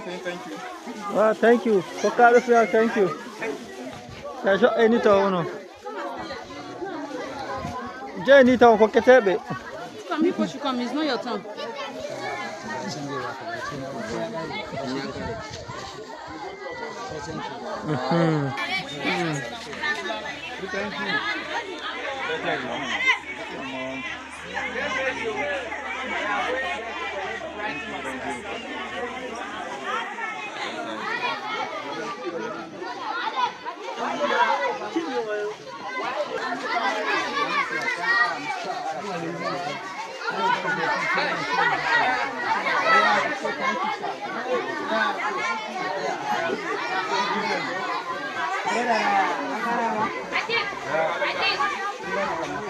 Thank you. Thank you. For Califia, thank you. Anytime, no. Jenny, town for Ketebe. Come, people should come. It's not your turn. Thank you.